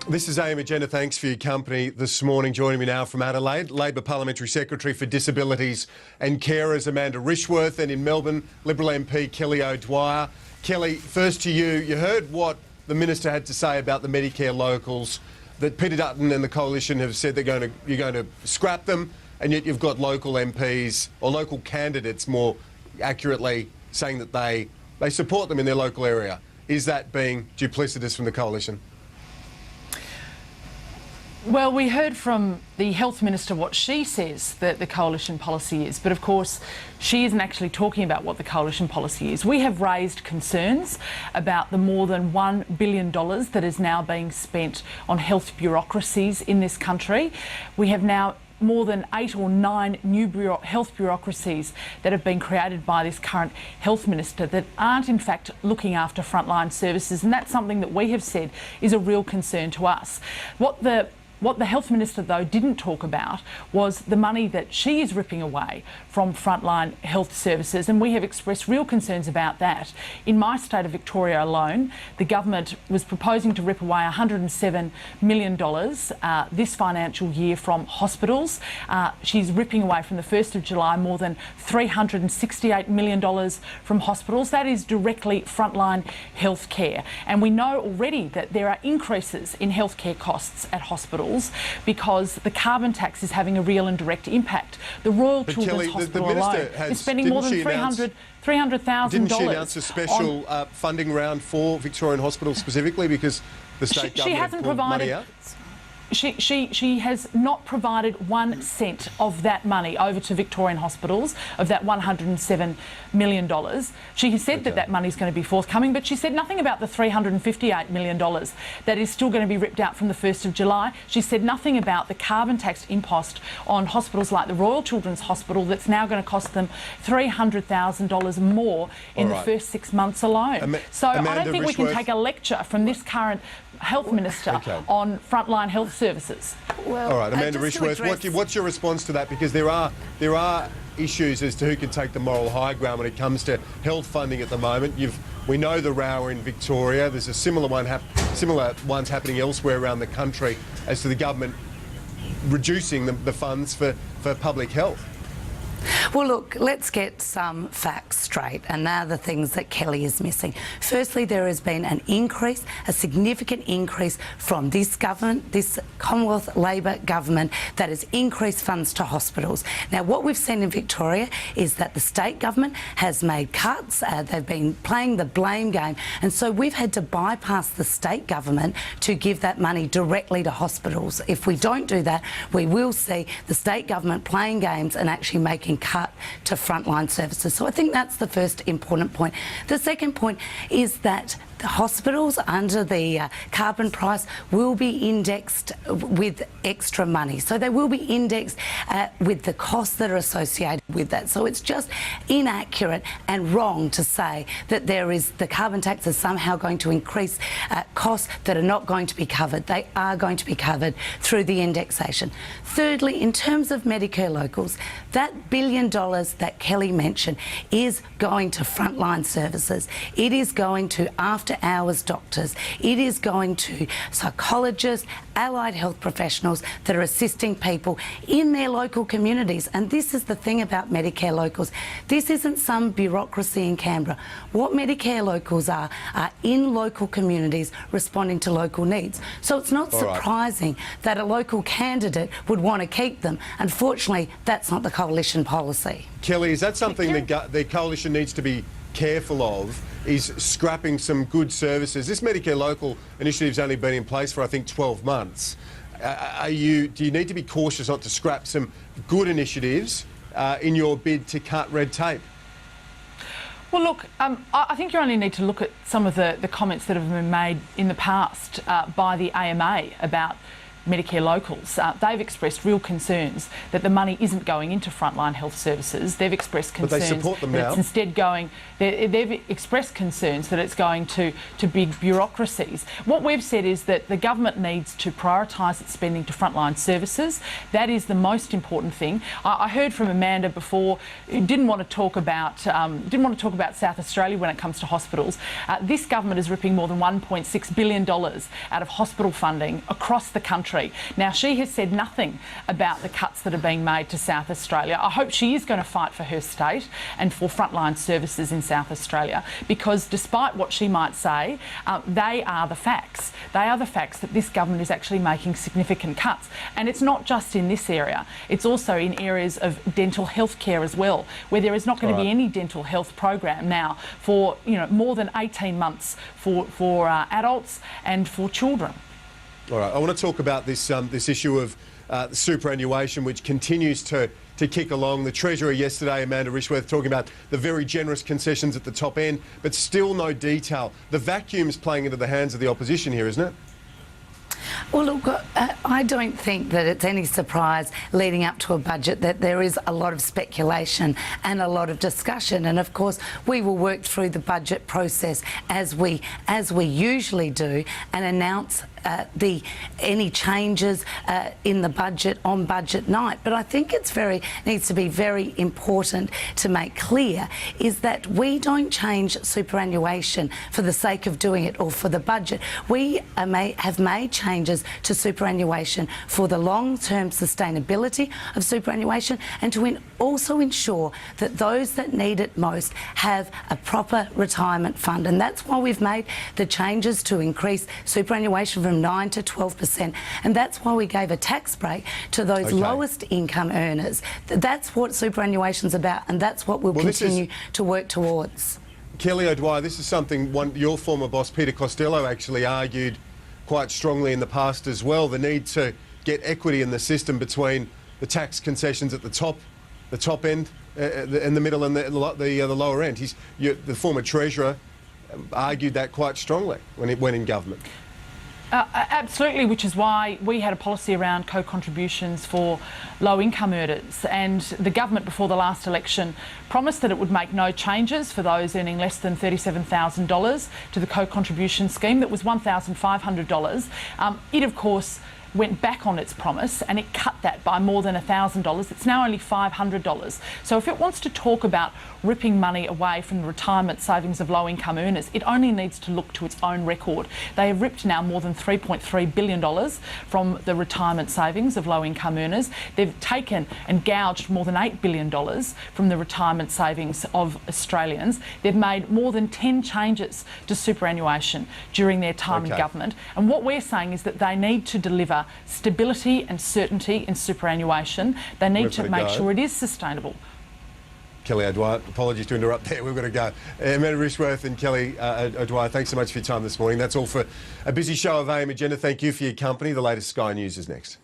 This is AM Agenda. Thanks for your company this morning. Joining me now from Adelaide, Labor Parliamentary Secretary for Disabilities and Carers, Amanda Rishworth, and in Melbourne, Liberal MP Kelly O'Dwyer. Kelly, first to you. You heard what the Minister had to say about the Medicare locals, that Peter Dutton and the Coalition have said you're going to scrap them, and yet you've got local MPs, or local candidates more accurately, saying that they support them in their local area. Is that being duplicitous from the Coalition? Well, we heard from the Health Minister what she says that the Coalition policy is, but of course she isn't actually talking about what the Coalition policy is. We have raised concerns about the more than $1 billion that is now being spent on health bureaucracies in this country. We have now more than 8 or 9 new health bureaucracies that have been created by this current Health Minister that aren't in fact looking after frontline services, and that's something that we have said is a real concern to us. What the Health Minister, though, didn't talk about was the money that she is ripping away from frontline health services, and we have expressed real concerns about that. In my state of Victoria alone, the government was proposing to rip away $107 million this financial year from hospitals. She's ripping away from the 1st of July more than $368 million from hospitals. That is directly frontline health care. And we know already that there are increases in healthcare costs at hospitals because the carbon tax is having a real and direct impact. The Royal Children's Hospital alone is spending more than $300,000. Didn't she announce a special funding round for Victorian hospitals specifically because the state government hasn't pulled provided money out? She has not provided 1 cent of that money over to Victorian hospitals, of that $107 million. She has said that that money is going to be forthcoming, but she said nothing about the $358 million that is still going to be ripped out from the 1st of July. She said nothing about the carbon tax impost on hospitals like the Royal Children's Hospital that's now going to cost them $300,000 more in the first 6 months alone. I don't think we can take a lecture from this current Health Minister on frontline health services. Well, all right, Amanda Rishworth, what's your response to that? Because there are issues as to who can take the moral high ground when it comes to health funding at the moment. We know the row in Victoria. There's a similar ones happening elsewhere around the country as to the government reducing the funds for public health. Well, look, let's get some facts straight, and they're the things that Kelly is missing. Firstly, there has been an increase, a significant increase from this government, this Commonwealth Labor government, that has increased funds to hospitals. Now, what we've seen in Victoria is that the state government has made cuts. They've been playing the blame game, and so we've had to bypass the state government to give that money directly to hospitals. If we don't do that, we will see the state government playing games and actually making cut to frontline services. So I think that's the first important point. The second point is that the hospitals under the carbon price will be indexed with extra money. So they will be indexed with the costs that are associated with that. So it's just inaccurate and wrong to say that the carbon tax is somehow going to increase costs that are not going to be covered. They are going to be covered through the indexation. Thirdly, in terms of Medicare locals, that $1 billion that Kelly mentioned is going to frontline services. It is going to after-hours doctors. It is going to psychologists, allied health professionals that are assisting people in their local communities. And this is the thing about Medicare locals. This isn't some bureaucracy in Canberra. What Medicare locals are in local communities responding to local needs. So it's not surprising that a local candidate would want to keep them. Unfortunately, that's not the Coalition policy. Kelly, is that something the Coalition needs to be careful of, is scrapping some good services? This Medicare Local initiative's only been in place for, I think, 12 months. Do you need to be cautious not to scrap some good initiatives in your bid to cut red tape? Well, look, I think you only need to look at some of the comments that have been made in the past by the AMA about Medicare locals. They've expressed real concerns that the money isn't going into frontline health services. They've expressed concerns but they support them that now. it's instead going. They've expressed concerns that it's going to big bureaucracies. What we've said is that the government needs to prioritise its spending to frontline services. That is the most important thing. I heard from Amanda before, who didn't want to talk about South Australia when it comes to hospitals. This government is ripping more than $1.6 billion out of hospital funding across the country. Now, she has said nothing about the cuts that are being made to South Australia. I hope she is going to fight for her state and for frontline services in South Australia, because despite what she might say, they are the facts. They are the facts that this government is actually making significant cuts. And it's not just in this area, it's also in areas of dental health care as well, where there is not going to be any dental health program now for more than 18 months for adults and for children. All right, I want to talk about this issue of superannuation, which continues to kick along. The Treasurer yesterday, Amanda Rishworth, talking about the very generous concessions at the top end, but still no detail. The vacuum's playing into the hands of the opposition here, isn't it? Well, look, I don't think that it's any surprise leading up to a budget that there is a lot of speculation and a lot of discussion. And of course, we will work through the budget process as we usually do and announce any changes in the budget on budget night. But I think it's needs to be very important to make clear is that we don't change superannuation for the sake of doing it or for the budget. We have made changes to superannuation for the long-term sustainability of superannuation and to also ensure that those that need it most have a proper retirement fund. And that's why we've made the changes to increase superannuation from 9 to 12%, and that's why we gave a tax break to those lowest income earners. That's what superannuation's about, and that's what we'll continue to work towards. Kelly O'Dwyer, this is something your former boss Peter Costello actually argued quite strongly in the past as well, the need to get equity in the system between the tax concessions at the top end, in the middle and the lower end. The former Treasurer argued that quite strongly when it went in government. Absolutely, which is why we had a policy around co-contributions for low-income earners, and the government before the last election promised that it would make no changes for those earning less than $37,000 to the co-contribution scheme. That was $1,500. It, of course, went back on its promise and it cut that by more than $1,000. It's now only $500. So if it wants to talk about ripping money away from the retirement savings of low-income earners, it only needs to look to its own record. They have ripped now more than $3.3 billion from the retirement savings of low-income earners. They've taken and gouged more than $8 billion from the retirement savings of Australians. They've made more than 10 changes to superannuation during their time in government. And what we're saying is that they need to deliver stability and certainty in superannuation. They need to make sure it is sustainable. Kelly O'Dwyer, apologies to interrupt there, we've got to go. Amanda Rishworth and Kelly O'Dwyer, thanks so much for your time this morning. That's all for a busy show of AM Agenda. Thank you for your company. The latest Sky News is next.